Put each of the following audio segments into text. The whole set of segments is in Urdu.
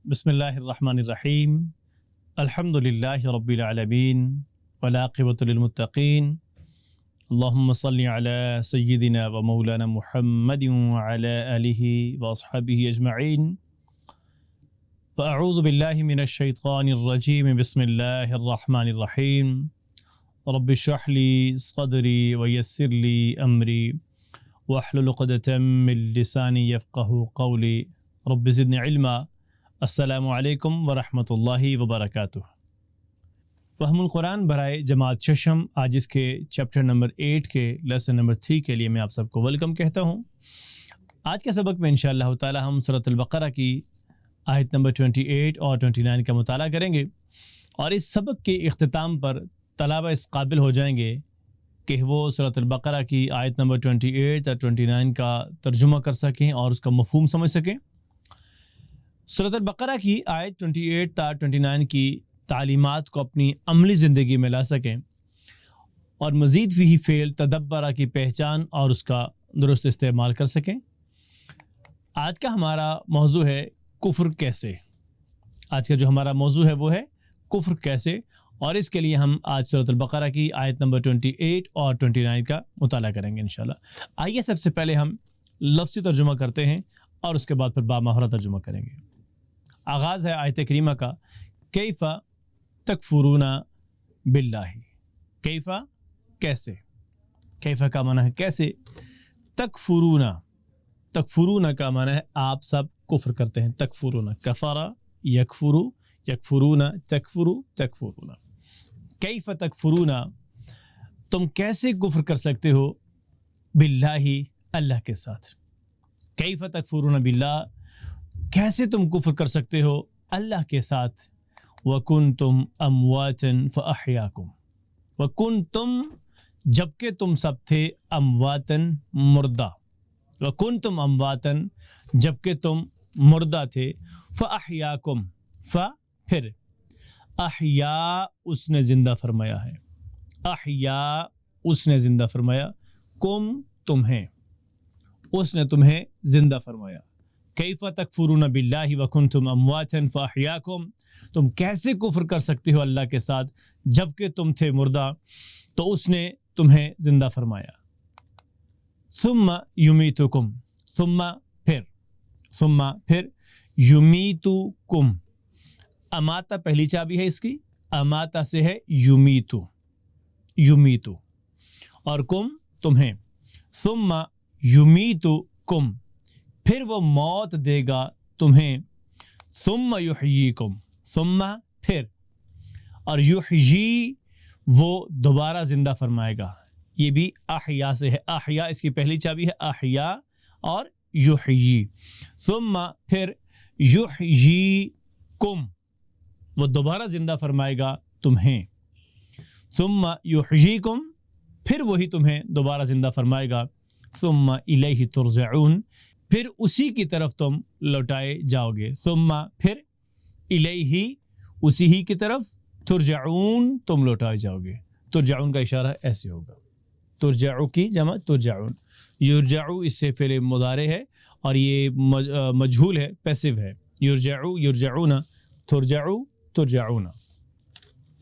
بسم اللہ الرحمن الرحیم الحمد للہ رب العالمین والعاقبۃ للمتقین اللہم صلی علی سیدنا و مولانا محمد وعلی آلہ واصحابہ اجمعین فاعوذ باللہ من الشیطان الرجیم بسم اللہ الرحمن الرحیم رب اشرح لی صدری ویسر لی امری واحلل عقدۃ من لسانی یفقہوا قولی رب زدنی علما۔ السلام علیکم ورحمۃ اللہ وبرکاتہ۔ فہم القرآن برائے جماعت ششم، آج اس کے چیپٹر نمبر 8 کے لیسن نمبر 3 کے لیے میں آپ سب کو ویلکم کہتا ہوں۔ آج کے سبق میں انشاءاللہ تعالی ہم سورۃ البقرہ کی آیت نمبر 28 اور 29 کا مطالعہ کریں گے، اور اس سبق کے اختتام پر طلبہ اس قابل ہو جائیں گے کہ وہ سورۃ البقرہ کی آیت نمبر 28 اور 29 کا ترجمہ کر سکیں اور اس کا مفہوم سمجھ سکیں۔ سورۃ البقرہ کی آیت 28 تا 29 کی تعلیمات کو اپنی عملی زندگی میں لا سکیں اور مزید فیہ فعل تدبرہ کی پہچان اور اس کا درست استعمال کر سکیں۔ آج کا ہمارا موضوع ہے کفر کیسے۔ آج کا جو ہمارا موضوع ہے وہ ہے کفر کیسے، اور اس کے لیے ہم آج سورۃ البقرہ کی آیت نمبر 28 اور 29 کا مطالعہ کریں گے انشاءاللہ۔ آئیے سب سے پہلے ہم لفظی ترجمہ کرتے ہیں اور اس کے بعد پھر بامہرہ ترجمہ کریں گے۔ آغاز ہے آیت کریمہ کا، کیف تکفرون باللہ۔ کیف کیسے، کیف کا معنی ہے کیسے، تکفرون، تکفرون کا معنی ہے آپ سب کفر کرتے ہیں۔ تکفرون، کفر یکفر، یکفرون تکفر، تکفرون۔ کیف تکفرون، تم کیسے کفر کر سکتے ہو، باللہ، اللہ کے ساتھ۔ کیف تکفرون باللہ، کیسے تم کفر کر سکتے ہو اللہ کے ساتھ۔ وَكُنْتُمْ أَمْوَاتًا فَأَحْيَاكُمْ، وَكُنْتُمْ، جبکہ تم سب تھے، امواتاً، مردہ، وَكُنْتُمْ أَمْوَاتًا، جبکہ تم مردہ تھے، فَأَحْيَاكُمْ، پھر احیا، اس نے زندہ فرمایا ہے، احیا، اس نے زندہ فرمایا، کم، تمہیں، اس نے تمہیں زندہ فرمایا۔ کیف تکفرون باللہ وکنتم امواتا فاحیاکم، تم کیسے کفر کر سکتے ہو اللہ کے ساتھ جبکہ تم تھے مردہ تو اس نے تمہیں زندہ فرمایا۔ ثم یمیتکم، ثم، پھر یمیتکم، اماتا پہلی چابی ہے اس کی، اماتا سے ہے یمیتو، یمیتو، اور کم، تمہیں۔ ثم یمیتکم، پھر وہ موت دے گا تمہیں۔ ثم یحییکم، ثم، پھر، اور یحیی، وہ دوبارہ زندہ فرمائے گا۔ یہ بھی احیا سے ہے، احیا اس کی پہلی چابی ہے، احیا اور یحیی۔ ثم، پھر، یحییکم، وہ دوبارہ زندہ فرمائے گا تمہیں۔ ثم یحییکم، پھر وہی تمہیں دوبارہ زندہ فرمائے گا۔ ثم الیہ ترجعون، پھر اسی کی طرف تم لوٹائے جاؤ گے۔ ثم، پھر، الیہ، اسی ہی کی طرف، ترجعون، تم لوٹائے جاؤ گے۔ ترجعون کا اشارہ ایسے ہوگا، ترجعو کی جمع ترجعون، یرجعو اس سے فعل مضارع ہے اور یہ مجہول ہے، پیسو ہے۔ یرجعو، یرجعون، ترجعو، ترجعون،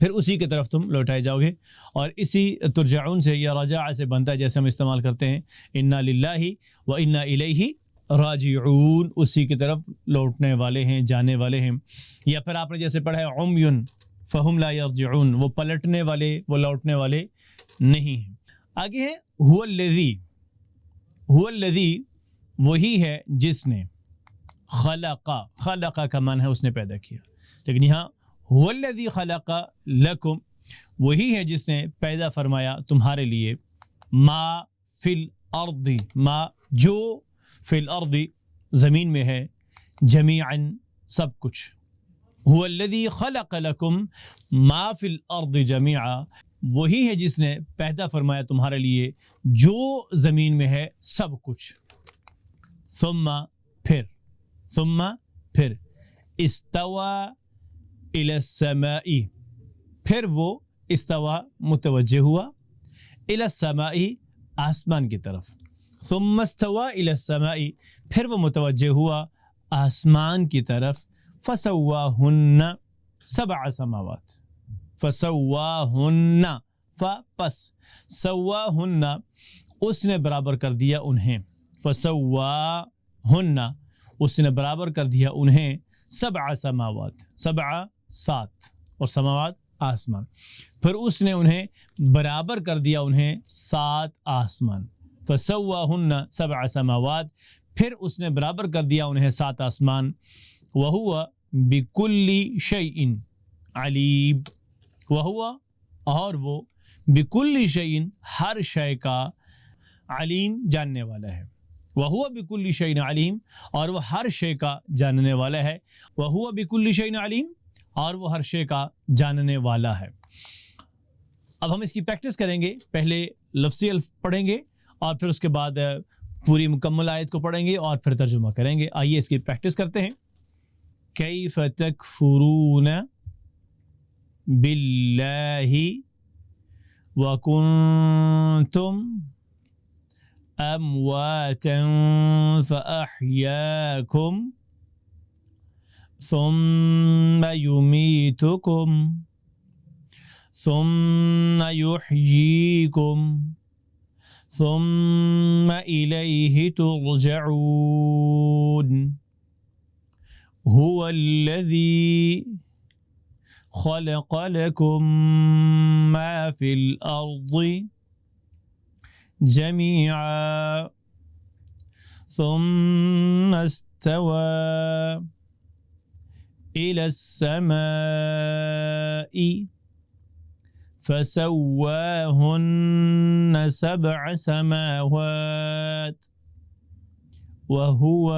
پھر اسی کی طرف تم لوٹائے جاؤ گے۔ اور اسی ترجعون سے یا رجع سے بنتا ہے، جیسے ہم استعمال کرتے ہیں انا للہ و انا الیہ راجعون، اسی کی طرف لوٹنے والے ہیں، جانے والے ہیں۔ یا پھر آپ نے جیسے پڑھا ہے عمیٌ فہم لا یرجعون، وہ پلٹنے والے، وہ لوٹنے والے نہیں ہیں۔ آگے ہے هو الذی، هو الذی، وہی ہے جس نے، خلق، خلق کا معنی ہے اس نے پیدا کیا، لیکن یہاں هو الذی خلق لکم، وہی ہے جس نے پیدا فرمایا تمہارے لیے، ما فی الارض، ما، جو، فی الارض، زمین میں ہے، جمیعاً، سب کچھ۔ هو الذی خلق لکم ما فی الارض جمیعا، وہی ہے جس نے پیدا فرمایا تمہارے لیے جو زمین میں ہے سب کچھ۔ ثم، پھر، ثم، پھر، استوى الی السماء، پھر وہ استوا، متوجہ ہوا، الی السماء، آسمان کی طرف۔ ثم استوى الی السماء، پھر وہ متوجہ ہوا آسمان کی طرف۔ فسواہن سبع سماوات، فسواہن پس سواہن اس نے برابر کر دیا انہیں، فسواہن اس نے برابر کر دیا انہیں سبع سماوات، سبع سات، اور سماوات آسمان، پھر اس نے انہیں برابر کر دیا انہیں سات آسمان، فسواہن سبع سماوات، پھر اس نے برابر کر دیا انہیں سات آسمان، وہو بکل شیء علیم، وہو اور وہ بکل شیء ہر شے کا علیم جاننے والا ہے، وہو بکل شیء علیم اور وہ ہر شے کا جاننے والا ہے، وہو بکل شیء علیم اور وہ ہر شے کا جاننے والا ہے۔ اب ہم اس کی پریکٹس کریں گے، پہلے لفظی الف پڑھیں گے اور پھر اس کے بعد پوری مکمل آیت کو پڑھیں گے اور پھر ترجمہ کریں گے۔ آئیے اس کی پریکٹس کرتے ہیں۔ کیف تکفرون باللہ وکنتم امواتا فاحیاکم ثم یمیتکم ثم یحییکم ثم الیہ ترجعون هو الذی خلق لکم ما فی الارض جميعا ثم استوى إلى السماء فسواهن سبع سماوات وهو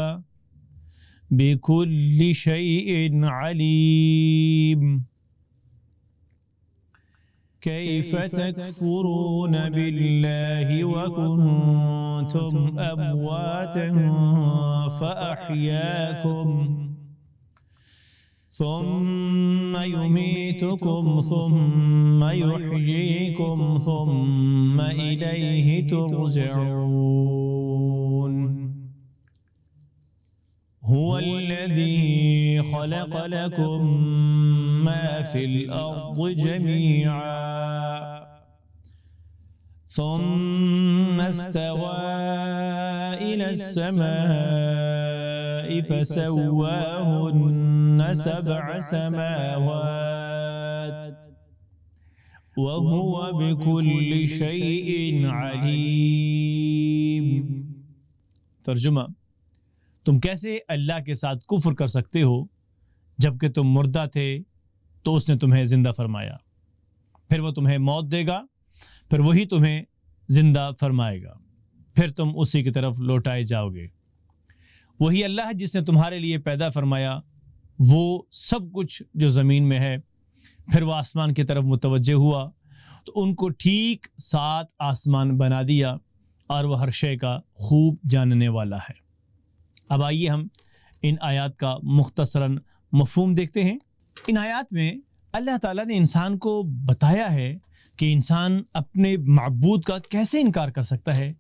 بكل شيء عليم كيف تكفرون بالله وكنتم أمواتا فأحياكم ثم يميتكم ثم يحييكم ثم إليه ترجعون هو الذي خلق لكم ما في الأرض جميعا ثم استوى إلى السماء فسواهن سبع سماوات وهو بكل شيء عليم۔ ترجمہ: تم کیسے اللہ کے ساتھ کفر کر سکتے ہو جبکہ تم مردہ تھے تو اس نے تمہیں زندہ فرمایا، پھر وہ تمہیں موت دے گا، پھر وہی تمہیں زندہ فرمائے گا، پھر تم اسی کی طرف لوٹائے جاؤ گے۔ وہی اللہ ہے جس نے تمہارے لیے پیدا فرمایا وہ سب کچھ جو زمین میں ہے، پھر وہ آسمان کی طرف متوجہ ہوا تو ان کو ٹھیک سات آسمان بنا دیا اور وہ ہر شے کا خوب جاننے والا ہے۔ اب آئیے ہم ان آیات کا مختصراً مفہوم دیکھتے ہیں۔ ان آیات میں اللہ تعالیٰ نے انسان کو بتایا ہے کہ انسان اپنے معبود کا کیسے انکار کر سکتا ہے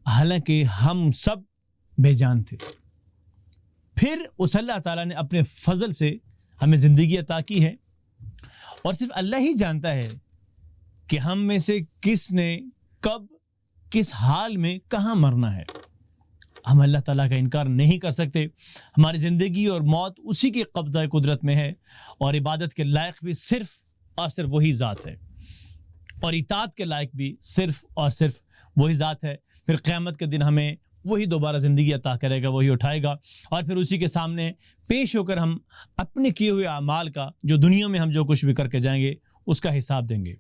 حالانکہ ہم سب بے جان تھے۔ پھر اس اللہ تعالیٰ نے اپنے فضل سے ہمیں زندگی عطا کی ہے اور صرف اللہ ہی جانتا ہے کہ ہم میں سے کس نے کب کس حال میں کہاں مرنا ہے۔ ہم اللہ تعالیٰ کا انکار نہیں کر سکتے، ہماری زندگی اور موت اسی کے قبضہ قدرت میں ہے اور عبادت کے لائق بھی صرف اور صرف وہی ذات ہے اور اطاعت کے لائق بھی صرف اور صرف وہی ذات ہے۔ پھر قیامت کے دن ہمیں وہی دوبارہ زندگی عطا کرے گا، وہی اٹھائے گا اور پھر اسی کے سامنے پیش ہو کر ہم اپنے کیے ہوئے اعمال کا، جو دنیا میں ہم جو کچھ بھی کر کے جائیں گے اس کا حساب دیں گے۔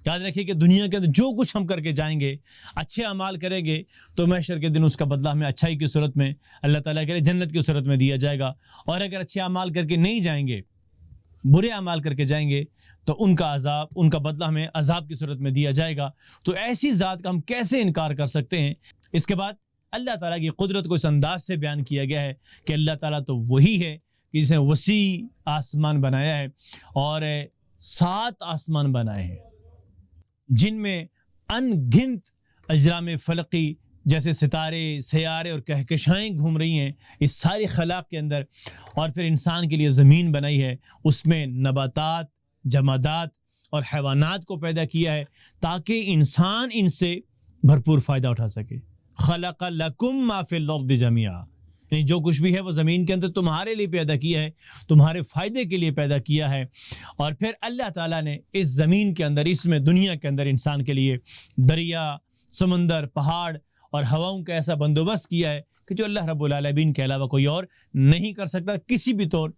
یاد رکھیے کہ دنیا کے اندر جو کچھ ہم کر کے جائیں گے، اچھے اعمال کریں گے تو محشر کے دن اس کا بدلہ ہمیں اچھائی کی صورت میں، اللہ تعالیٰ کرے جنت کی صورت میں دیا جائے گا، اور اگر اچھے اعمال کر کے نہیں جائیں گے، برے اعمال کر کے جائیں گے تو ان کا عذاب، ان کا بدلہ ہمیں عذاب کی صورت میں دیا جائے گا۔ تو ایسی ذات کا ہم کیسے انکار کر سکتے ہیں؟ اس کے بعد اللہ تعالیٰ کی قدرت کو اس انداز سے بیان کیا گیا ہے کہ اللہ تعالیٰ تو وہی ہے کہ جس نے وسیع آسمان بنایا ہے اور 7 آسمان بنائے ہیں جن میں ان گنت اجرام فلکی جیسے ستارے، سیارے اور کہکشائیں گھوم رہی ہیں اس ساری خلاق کے اندر، اور پھر انسان کے لیے زمین بنائی ہے، اس میں نباتات، جمادات اور حیوانات کو پیدا کیا ہے تاکہ انسان ان سے بھرپور فائدہ اٹھا سکے۔ خلق لکم ما فی الارض جميعا، یعنی جو کچھ بھی ہے وہ زمین کے اندر تمہارے لیے پیدا کیا ہے، تمہارے فائدے کے لیے پیدا کیا ہے۔ اور پھر اللہ تعالیٰ نے اس زمین کے اندر، اس میں دنیا کے اندر انسان کے لیے دریا، سمندر، پہاڑ اور ہواؤں کا ایسا بندوبست کیا ہے کہ جو اللہ رب العالمین کے علاوہ کوئی اور نہیں کر سکتا، کسی بھی طور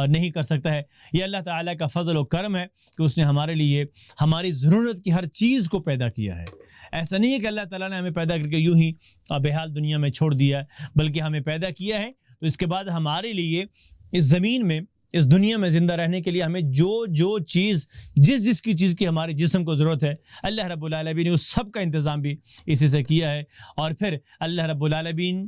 نہیں کر سکتا ہے۔ یہ اللہ تعالیٰ کا فضل و کرم ہے کہ اس نے ہمارے لیے ہماری ضرورت کی ہر چیز کو پیدا کیا ہے۔ ایسا نہیں ہے کہ اللہ تعالیٰ نے ہمیں پیدا کر کے یوں ہی بحال دنیا میں چھوڑ دیا ہے، بلکہ ہمیں پیدا کیا ہے تو اس کے بعد ہمارے لیے اس زمین میں، اس دنیا میں زندہ رہنے کے لیے ہمیں جو چیز، جس کی چیز کی ہمارے جسم کو ضرورت ہے، اللہ رب العالمین نے اس سب کا انتظام بھی اسی سے کیا ہے۔ اور پھر اللہ رب العالمین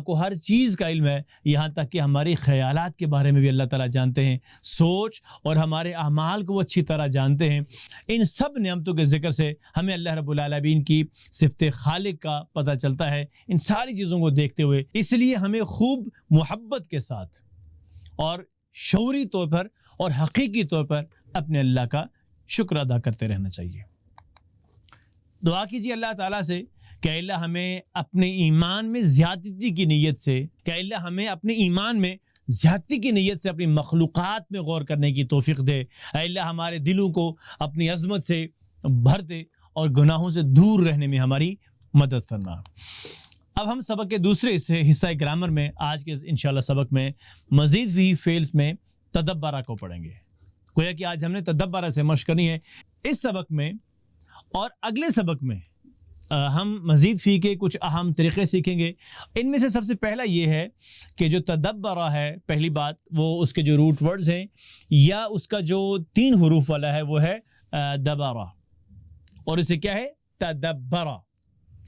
کو ہر چیز کا علم ہے، یہاں تک کہ ہماری خیالات کے بارے میں بھی اللہ تعالیٰ جانتے ہیں، سوچ اور ہمارے اعمال کو وہ اچھی طرح جانتے ہیں۔ ان سب نعمتوں کے ذکر سے ہمیں اللہ رب العالمین کی صفت خالق کا پتہ چلتا ہے، ان ساری چیزوں کو دیکھتے ہوئے۔ اس لیے ہمیں خوب محبت کے ساتھ اور شعوری طور پر اور حقیقی طور پر اپنے اللہ کا شکر ادا کرتے رہنا چاہیے۔ دعا کیجیے اللہ تعالیٰ سے کہ اللہ ہمیں اپنے ایمان میں زیادتی کی نیت سے، کہ اللہ ہمیں اپنے ایمان میں زیادتی کی نیت سے اپنی مخلوقات میں غور کرنے کی توفیق دے۔ اے اللہ ہمارے دلوں کو اپنی عظمت سے بھر دے اور گناہوں سے دور رہنے میں ہماری مدد فرما۔ اب ہم سبق کے دوسرے حصہ گرامر میں، آج کے انشاءاللہ سبق میں مزید بھی فعلز میں تدبرہ کو پڑھیں گے۔ گویا کہ آج ہم نے تدبرہ سے مشق کرنی ہے اس سبق میں، اور اگلے سبق میں ہم مزید فی کے کچھ اہم طریقے سیکھیں گے۔ ان میں سے سب سے پہلا یہ ہے کہ جو تدبرہ ہے، پہلی بات وہ اس کے جو روٹ ورڈز ہیں یا اس کا جو 3 حروف والا ہے وہ ہے دبرہ، اور اسے کیا ہے؟ تدبرہ۔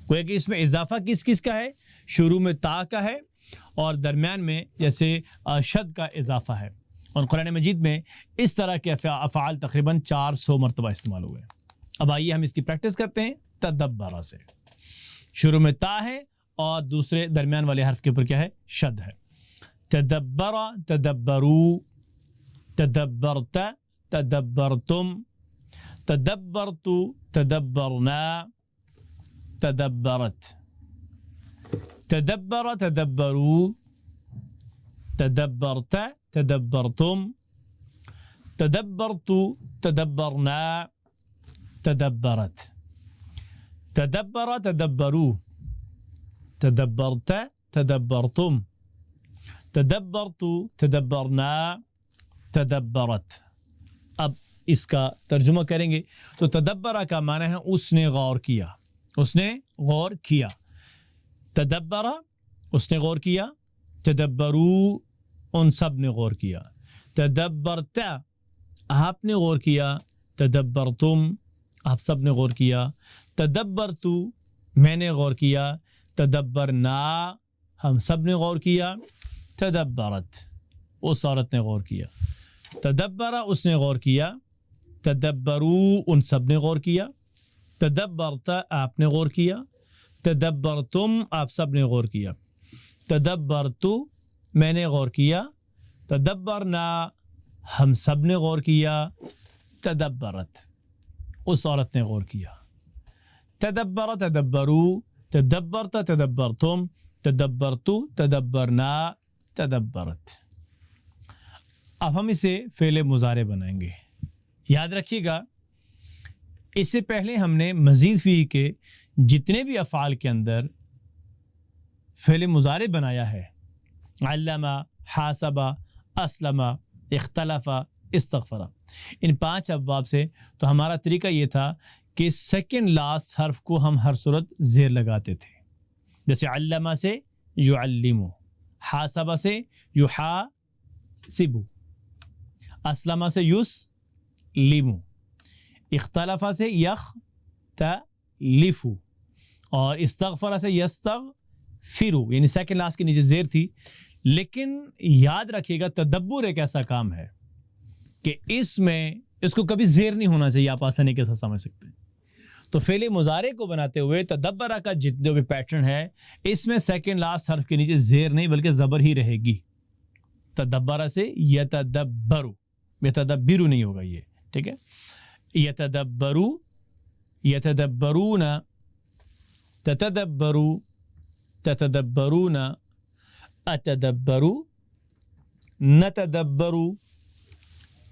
گویا کہ اس میں اضافہ کس کا ہے؟ شروع میں تا کا ہے اور درمیان میں جیسے شد کا اضافہ ہے، اور قرآن مجید میں اس طرح کے افعال تقریباً 400 مرتبہ استعمال ہوئے۔ اب آئیے ہم اس کی پریکٹس کرتے ہیں تدبرہ سے۔ شروع میں تا ہے اور دوسرے درمیان والے حرف کے اوپر کیا ہے؟ شد ہے۔ تدبرہ، تدبرو، تدبرت، تدبرتم، تدبرت، تدبرنا، تدبرت، تدبر، تدبرو، تدبرت، تدبرتم، تدبرت، تدبرنا، تدبرت، تدبر، تدبرو، تدبرت، تدبرتم، تدبرت، تدبرنا، تدبرت۔ اب اس کا ترجمہ کریں گے تو تدبرہ کا معنی ہے اس نے غور کیا، اس نے غور کیا۔ تدبرہ اس نے غور کیا، تدبرو ان سب نے غور کیا، تدبرت آپ نے غور کیا، تدبرتم آپ سب نے غور کیا، تدبرتو میں نے غور کیا، تدبرنا ہم سب نے غور کیا، تدبرت اس عورت نے غور کیا، تدبرہ اس نے غور کیا، تدبرو ان سب نے غور کیا، تدبرت آپ نے غور کیا، تدبرتم آپ سب نے غور کیا، تدبرتو میں نے غور کیا، تدبرنا ہم سب نے غور کیا، تدبرت اس عورت نے غور کیا۔ تدبر، تدبرو، تدبرت، تدبرتم، تدبرتو، تدبرنا، تدبرت۔ اب ہم اسے فعل مضارع بنائیں گے۔ یاد رکھیے گا اس سے پہلے ہم نے مزید فی کے جتنے بھی افعال کے اندر فعل مضارع بنایا ہے، علمہ، حاسبہ، اسلمہ، اختلفہ، استغفرہ، ان 5 ابواب سے تو ہمارا طریقہ یہ تھا کہ سیکنڈ لاسٹ حرف کو ہم ہر صورت زیر لگاتے تھے، جیسے علمہ سے یعلمو، حاسبہ سے یحاسبو، اسلمہ سے یسلمو، اختلافہ سے یختلفو، اور استغفرہ سے یستغفرو، یعنی سیکنڈ لاسٹ کے نیچے زیر تھی۔ لیکن یاد رکھیے گا تدبر ایک ایسا کام ہے کہ اس میں اس کو کبھی زیر نہیں ہونا چاہیے، آپ آسانی کے ساتھ سمجھ سکتے ہیں۔ تو فعل مضارع کو بناتے ہوئے تدبر کا جتنے بھی پیٹرن ہے اس میں سیکنڈ لاسٹ حرف کے نیچے زیر نہیں بلکہ زبر ہی رہے گی. تدبر سے یتدبرو، یتدبرو نہیں ہوگا یہ، ٹھیک ہے. یتدبرو، یتدبرون، تتدبرو، تتدبرون، اتدبرو، نتدبرو،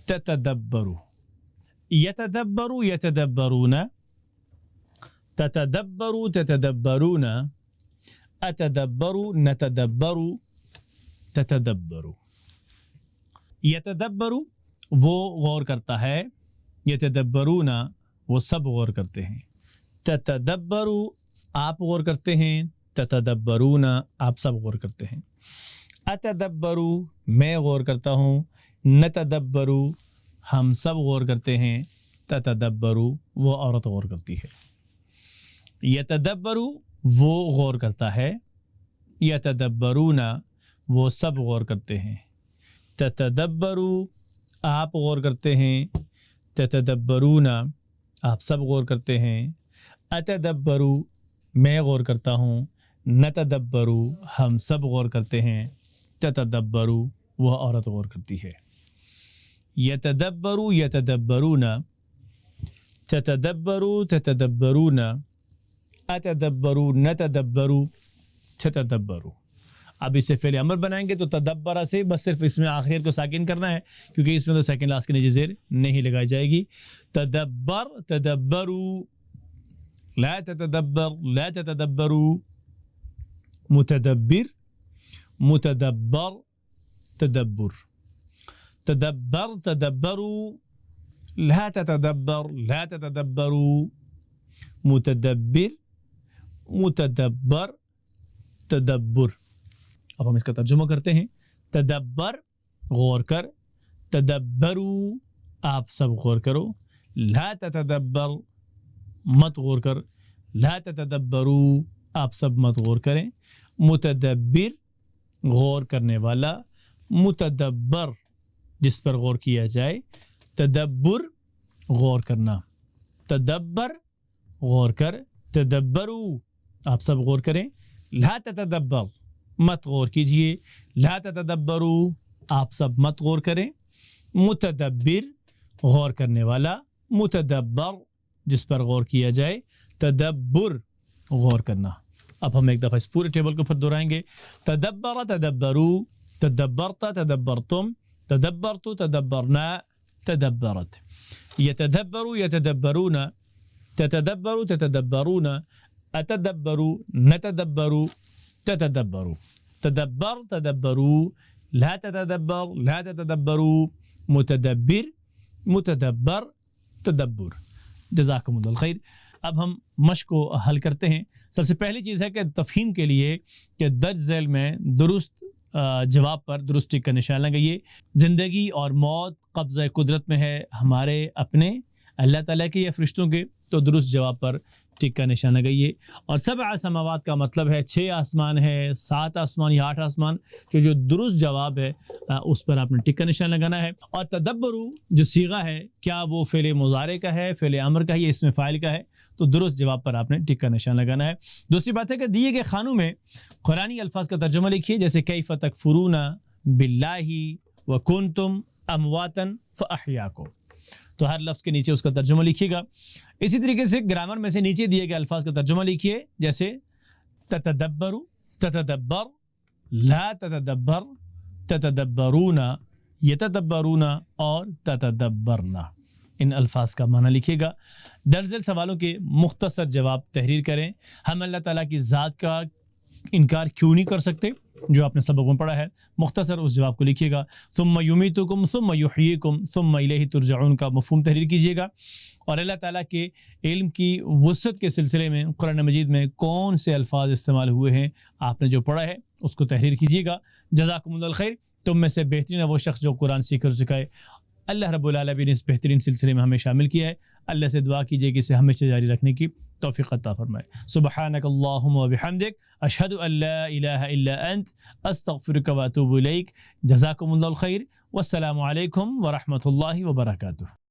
تتدبرو. یتدبرو یتدبرون، تتدبرو تتدبرون، اتدبرو نتدبرو، تتدبرو. یتدبرو وہ غور کرتا ہے، یتدبرون وہ سب غور کرتے ہیں. تتدبرو آپ غور کرتے ہیں، تتدبرون آپ سب غور کرتے ہیں. اتدبرو میں غور کرتا ہوں، نتدبرو ہم سب غور کرتے ہیں، تتدبرو وہ عورت غور کرتی ہے. یتدبرو وہ غور کرتا ہے، یتدبرون وہ سب غور کرتے ہیں. تتدبرو آپ غور کرتے ہیں، تتدبرون آپ سب غور کرتے ہیں. اتدبرو میں غور کرتا ہوں، نتدبرو ہم سب غور کرتے ہیں، تتدبرو وہ عورت غور کرتی ہے. یتدبرو یتدبرون، تتدبرو تتدبرون، اتدبرو نتدبرو، تتدبرو. اب اس سے فعل امر بنائیں گے تو تدبر سے بس صرف اس میں آخر کو ساکن کرنا ہے کیونکہ اس میں تو سیکنڈ لاسٹ کے نیچے زیر نہیں لگائی جائے گی. تدبر تدبرو، لا تتدبر لا تتدبرو، متدبر متدبر، تدبر. تدبر تدبرو، لا تتدبر لا تتدبرو، متدبر متدبر، تدبر. اب ہم اس کا ترجمہ کرتے ہیں. تدبر غور کر، تدبرو آپ سب غور کرو، لا تتدبر مت غور کر، لا تتدبرو آپ سب مت غور کریں. متدبر غور کرنے والا، متدبر جس پر غور کیا جائے. تدبر غور کرنا، تدبر غور کر، تدبرو آپ سب غور کریں. لا تتدبر مت غور کیجئے، لا تتدبرو آپ سب مت غور کریں. متدبر غور کرنے والا، متدبر جس پر غور کیا جائے. تدبر غور کرنا. اب ہم ایک دفعہ اس پورے ٹیبل کو پھر دہرائیں گے. تدبر تدبرو، تدبرت تدبرتم، تدبرت تدبرنا، تدبرت. یتدبرو یتدبرون، تتدبرو تتدبرون، اتدبرو نتدبرو، تتدبرو. تدبر تدبرو، لا تتدبر لا تتدبرو، متدبر متدبر، تدبر. جزاکم اللہ خیر. اب ہم مشق کو حل کرتے ہیں. سب سے پہلی چیز ہے کہ تفہیم کے لیے کہ درج ذیل میں درست جواب پر درست ٹک کا نشان لگائیے. زندگی اور موت قبضہ قدرت میں ہے ہمارے اپنے، اللہ تعالیٰ کے یا فرشتوں کے، تو درست جواب پر ٹک کا نشان لگائیے. اور 7 سماوات کا مطلب ہے 6 آسمان ہے، 7 آسمان یا 8 آسمان. جو درست جواب ہے اس پر آپ نے ٹک کا نشان لگانا ہے. اور تدبرو جو صیغہ ہے کیا وہ فعل مضارع کا ہے، فعل امر کا ہے یا اسم فاعل کا ہے، تو درست جواب پر آپ نے ٹک کا نشان لگانا ہے. دوسری بات ہے کہ دیے گئے خانوں میں قرآنی الفاظ کا ترجمہ لکھیے، جیسے کیف تکفرون باللہ وکنتم امواتا فاحیاکم، تو ہر لفظ کے نیچے اس کا ترجمہ لکھیے گا. اسی طریقے سے گرامر میں سے نیچے دیے گئے الفاظ کا ترجمہ لکھیے، جیسے تتدبرو، تتدبر، لا تتدبر، تتدبرون، یتدبرون اور تتدبرنا. ان الفاظ کا معنی لکھیے گا. درج سوالوں کے مختصر جواب تحریر کریں. ہم اللہ تعالیٰ کی ذات کا انکار کیوں نہیں کر سکتے جو آپ نے سبق میں پڑھا ہے، مختصر اس جواب کو لکھیے گا. ثم یمیتکم ثم یحییکم ثم الیہ ترجعون کا مفہوم تحریر کیجیے گا. اور اللہ تعالیٰ کے علم کی وسعت کے سلسلے میں قرآن مجید میں کون سے الفاظ استعمال ہوئے ہیں آپ نے جو پڑھا ہے اس کو تحریر کیجیے گا. جزاکم اللہ خیر. تم میں سے بہترین ہے وہ شخص جو قرآن سیکھ اور سکھائے. اللہ رب العالمین نے اس بہترین سلسلے میں ہمیں شامل کیا ہے. اللہ سے دعا کیجیے کہ اسے ہمیشہ جاری رکھنے کی توفیق عطا فرمائے. سبحانک اللہم و بحمدک، اشہد ان لا الہ الا انت، استغفرک و اتوب الیک. جزاکم اللہ الخیر، والسلام علیکم ورحمۃ اللہ وبرکاتہ.